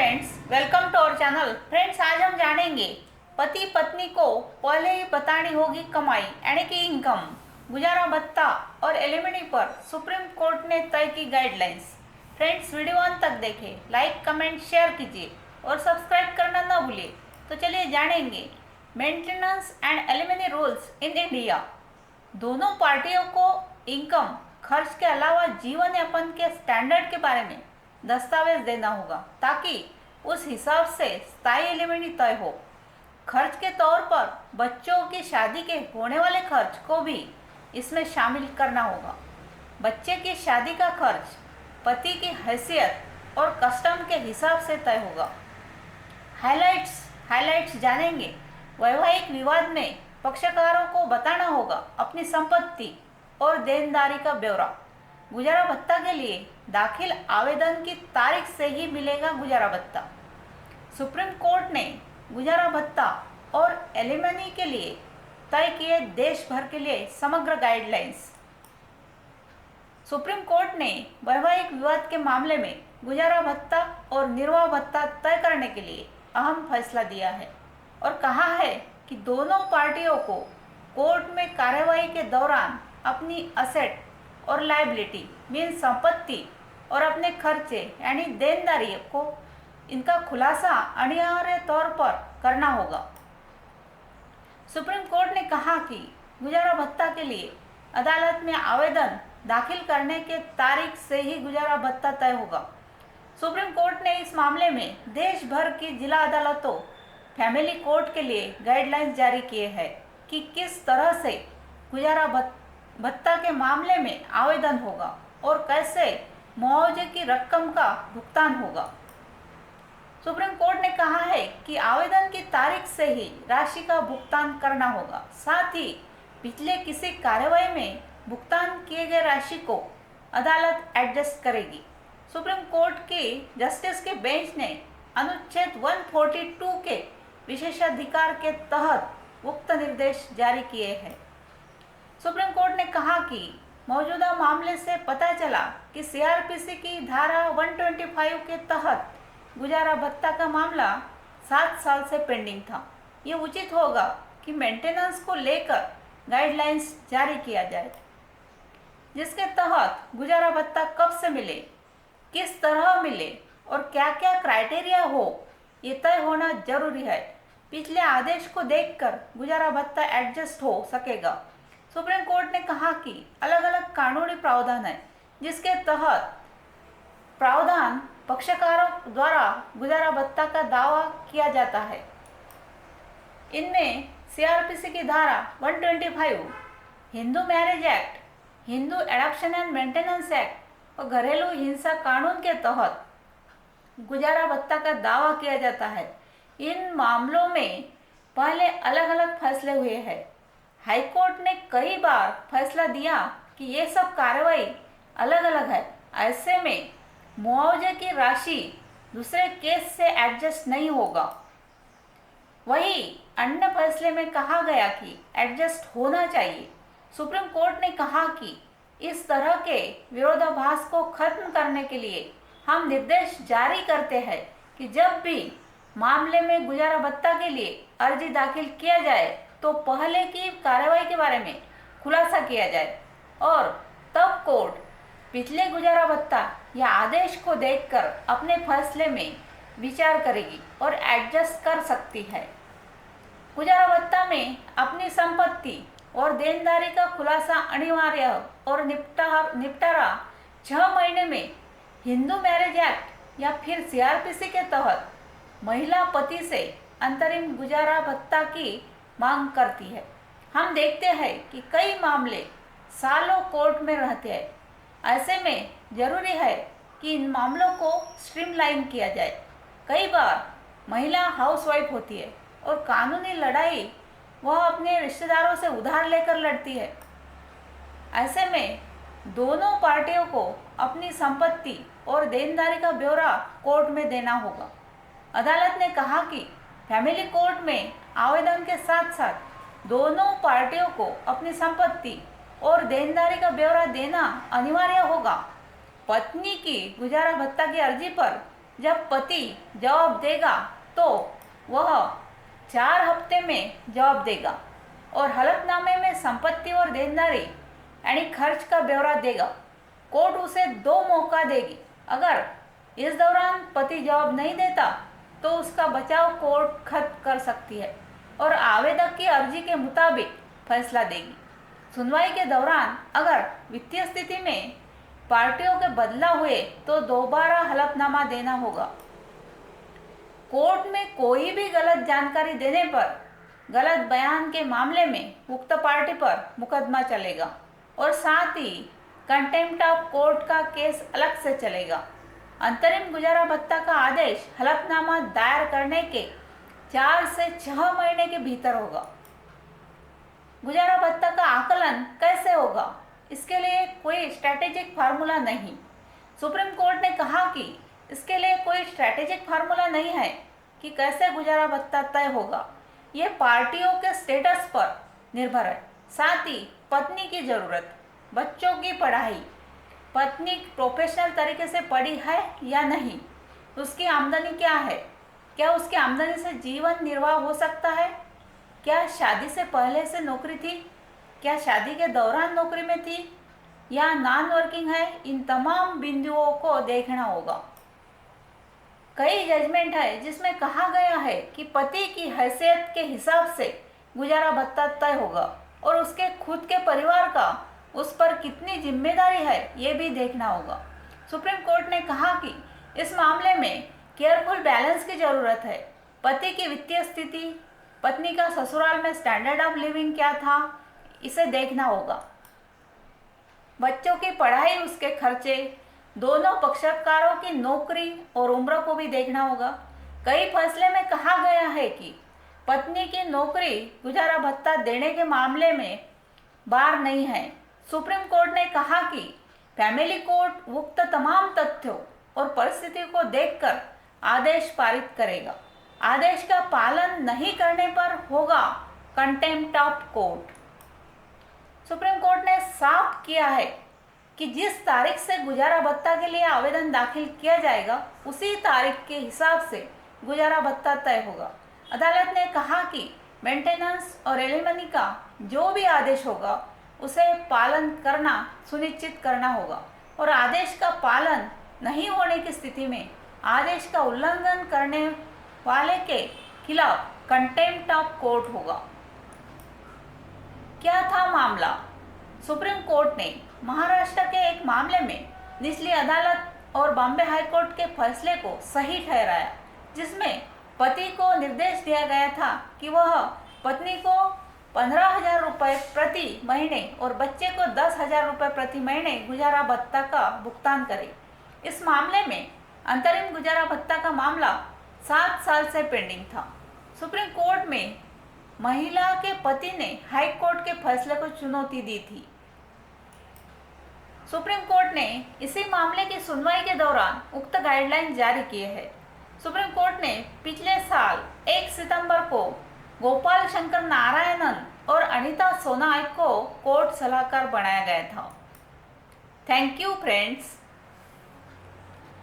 Friends, welcome to our channel. Friends, आज हम जानेंगे पति पत्नी को पहले ही बतानी होगी कमाई यानी कि इनकम, गुजारा भत्ता और एलिमनी पर सुप्रीम कोर्ट ने तय की गाइडलाइंस। फ्रेंड्स, वीडियो अंत तक देखें, लाइक कमेंट शेयर कीजिए और सब्सक्राइब करना न भूलिए। तो चलिए जानेंगे maintenance and alimony rules in India. दोनों पार्टियों को इनकम खर्च के अलावा जीवन यापन के स्टैंडर्ड के बारे में दस्तावेज देना होगा ताकि उस हिसाब से स्थायी एलिमनी तय हो। खर्च के तौर पर बच्चों की शादी के होने वाले खर्च को भी इसमें शामिल करना होगा। बच्चे की शादी का खर्च पति की हैसियत और कस्टम के हिसाब से तय होगा। हाइलाइट्स जानेंगे। वैवाहिक विवाद में पक्षकारों को बताना होगा अपनी संपत्ति और देनदारी का ब्यौरा। गुजारा भत्ता के लिए दाखिल आवेदन की तारीख से ही मिलेगा गुजारा भत्ता। सुप्रीम कोर्ट ने गुजारा भत्ता और एलिमनी के लिए तय किए देश भर के लिए समग्र गाइडलाइंस। सुप्रीम कोर्ट ने वैवाहिक विवाद के मामले में गुजारा भत्ता और निर्वाह भत्ता तय करने के लिए अहम फैसला दिया है और कहा है कि दोनों पार्टियों को कोर्ट में कार्यवाही के दौरान अपनी असेट और लायबिलिटी मीन संपत्ति और अपने खर्चे यानी देनदारी को इनका खुलासा अनिवार्य तौर पर करना होगा। सुप्रीम कोर्ट ने कहा कि गुजारा भत्ता के लिए अदालत में आवेदन दाखिल करने के तारीख से ही गुजारा भत्ता तय होगा। सुप्रीम कोर्ट ने इस मामले में देश भर की जिला अदालतों फैमिली कोर्ट के लिए गाइडलाइंस जारी किए हैं कि किस तरह से गुजारा भत्ता के मामले में आवेदन होगा और कैसे मुआवजे की रकम का भुगतान होगा। सुप्रीम कोर्ट ने कहा है कि आवेदन की तारीख से ही राशि का भुगतान करना होगा। साथ ही पिछले किसी कार्यवाही में भुगतान किए गए राशि को अदालत एडजस्ट करेगी। सुप्रीम कोर्ट के जस्टिस के बेंच ने अनुच्छेद 142 के विशेषाधिकार के तहत उक्त निर्देश जारी किए हैं। सुप्रीम कोर्ट ने कहा कि मौजूदा मामले से पता चला कि सीआरपीसी की धारा 125 के तहत गुजारा भत्ता का मामला 7 साल से पेंडिंग था। ये उचित होगा कि मेंटेनेंस को लेकर गाइडलाइंस जारी किया जाए जिसके तहत गुजारा भत्ता कब से मिले, किस तरह मिले और क्या क्या क्राइटेरिया हो, ये तय होना जरूरी है। पिछले आदेश को देखकर गुजारा भत्ता एडजस्ट हो सकेगा। सुप्रीम कोर्ट ने कहा कि अलग अलग कानूनी प्रावधान है जिसके तहत प्रावधान पक्षकारों द्वारा गुजारा भत्ता का दावा किया जाता है। इनमें सीआरपीसी की धारा 125, Hindu marriage act, Hindu adoption and maintenance act और घरेलू हिंसा कानून के तहत गुजारा भत्ता का दावा किया जाता है। इन मामलों में पहले अलग अलग फैसले हुए हैं। हाईकोर्ट ने कई बार फैसला दिया कि ये सब कार्रवाई अलग अलग है, ऐसे में मुआवजे की राशि दूसरे केस से एडजस्ट नहीं होगा। वही अन्य फैसले में कहा गया कि एडजस्ट होना चाहिए। सुप्रीम कोर्ट ने कहा कि इस तरह के विरोधाभास को खत्म करने के लिए हम निर्देश जारी करते हैं कि जब भी मामले में गुजारा भत्ता के लिए अर्जी दाखिल किया जाए तो पहले की कार्रवाई के बारे में खुलासा किया जाए और तब कोर्ट पिछले गुजारा भत्ता या आदेश को देखकर अपने फैसले में विचार करेगी और एडजस्ट कर सकती है। गुजारा भत्ता में अपनी संपत्ति और देनदारी का खुलासा अनिवार्य और निपटारा 6 महीने में हिंदू मैरिज एक्ट या फिर सीआरपीसी के तहत महिला पति से अंतरिम गुजारा भत्ता की मांग करती है। हम देखते हैं कि कई मामले सालों कोर्ट में रहते हैं। ऐसे में जरूरी है कि इन मामलों को स्ट्रीमलाइन किया जाए। कई बार महिला हाउसवाइफ होती है और कानूनी लड़ाई वह अपने रिश्तेदारों से उधार लेकर लड़ती है। ऐसे में दोनों पार्टियों को अपनी संपत्ति और देनदारी का ब्यौरा कोर्ट में देना होगा। अदालत ने कहा कि फैमिली कोर्ट में आवेदन के साथ साथ दोनों पार्टियों को अपनी संपत्ति और देनदारी का ब्यौरा देना अनिवार्य होगा। पत्नी की गुजारा भत्ता की अर्जी पर जब पति जवाब देगा तो वह 4 हफ्ते में जवाब देगा और हलफनामे में संपत्ति और देनदारी यानी खर्च का ब्यौरा देगा। कोर्ट उसे 2 मौका देगी। अगर इस दौरान पति जवाब नहीं देता तो उसका बचाव कोर्ट खत्म कर सकती है और आवेदक की अर्जी के मुताबिक फैसला देगी। सुनवाई के दौरान अगर वित्तीय स्थिति में पार्टियों के बदलाव हुए तो दोबारा हलफनामा देना होगा। कोर्ट में कोई भी गलत जानकारी देने पर, गलत बयान के मामले में उक्त पार्टी पर मुकदमा चलेगा और साथ ही कंटेम्प्ट ऑफ कोर्ट का केस अलग से चलेगा। अंतरिम गुजारा भत्ता का आदेश हलफनामा दायर करने के 4 से 6 महीने के भीतर होगा। गुजारा भत्ता का आकलन कैसे होगा, इसके लिए कोई स्ट्रैटेजिक फार्मूला नहीं। सुप्रीम कोर्ट ने कहा कि इसके लिए कोई स्ट्रैटेजिक फार्मूला नहीं है कि कैसे गुजारा भत्ता तय होगा। ये पार्टियों के स्टेटस पर निर्भर है। साथ ही पत्नी की ज़रूरत, बच्चों की पढ़ाई, पत्नी प्रोफेशनल तरीके से पढ़ी है या नहीं, उसकी आमदनी क्या है, क्या उसकी आमदनी से जीवन निर्वाह हो सकता है, क्या शादी से पहले से नौकरी थी, क्या शादी के दौरान नौकरी में थी या नॉन वर्किंग है, इन तमाम बिंदुओं को देखना होगा। कई जजमेंट है जिसमें कहा गया है कि पति की हैसियत के हिसाब से गुजारा भत्ता तय होगा और उसके खुद के परिवार का उस पर कितनी जिम्मेदारी है ये भी देखना होगा। सुप्रीम कोर्ट ने कहा कि इस मामले में केयरफुल बैलेंस की ज़रूरत है। पति की वित्तीय स्थिति, पत्नी का ससुराल में स्टैंडर्ड ऑफ लिविंग क्या था, इसे देखना होगा। बच्चों की पढ़ाई, उसके खर्चे, दोनों पक्षकारों की नौकरी और उम्र को भी देखना होगा। कई फैसले में कहा गया है कि पत्नी की नौकरी गुजारा भत्ता देने के मामले में बार नहीं है। सुप्रीम कोर्ट ने कहा कि फैमिली कोर्ट उक्त तमाम तथ्यों और परिस्थितियों को देखकर आदेश पारित करेगा। आदेश का पालन नहीं करने पर होगा contempt of court. Supreme court ने साफ किया है कि जिस तारीख से गुजारा भत्ता के लिए आवेदन दाखिल किया जाएगा उसी तारीख के हिसाब से गुजारा भत्ता तय होगा। अदालत ने कहा कि मेंटेनेंस और एलिमनी का जो भी आदेश होगा उसे पालन करना सुनिश्चित करना होगा और आदेश का पालन नहीं होने की स्थिति में आदेश का उल्लंघन करने वाले के खिलाफ कंटेम्प्ट ऑफ कोर्ट होगा। क्या था मामला? सुप्रीम कोर्ट ने महाराष्ट्र के एक मामले में निचली अदालत और बॉम्बे हाई कोर्ट के फैसले को सही ठहराया, जिसमें पति को निर्देश दिया गया था कि वह पत्नी को 15,000 रुपये प्रति महीने और बच्चे को 10,000 रुपये प्रति महीने गुजारा भत्ता का भुगतान करे। इस मामले में अंतरिम गुजारा भत्ता का मामला 7 साल से पेंडिंग था। सुप्रीम कोर्ट में महिला के पति ने हाई कोर्ट के फैसले को चुनौती दी थी। सुप्रीम कोर्ट ने इसी मामले की सुनवाई के दौरान उक्त गाइडलाइन जारी किए हैं। सुप्रीम कोर्ट ने पिछले साल 1 सितंबर को गोपाल शंकर नारायणन और अनीता सोनाई को कोर्ट सलाहकार बनाया गया था। Thank you friends.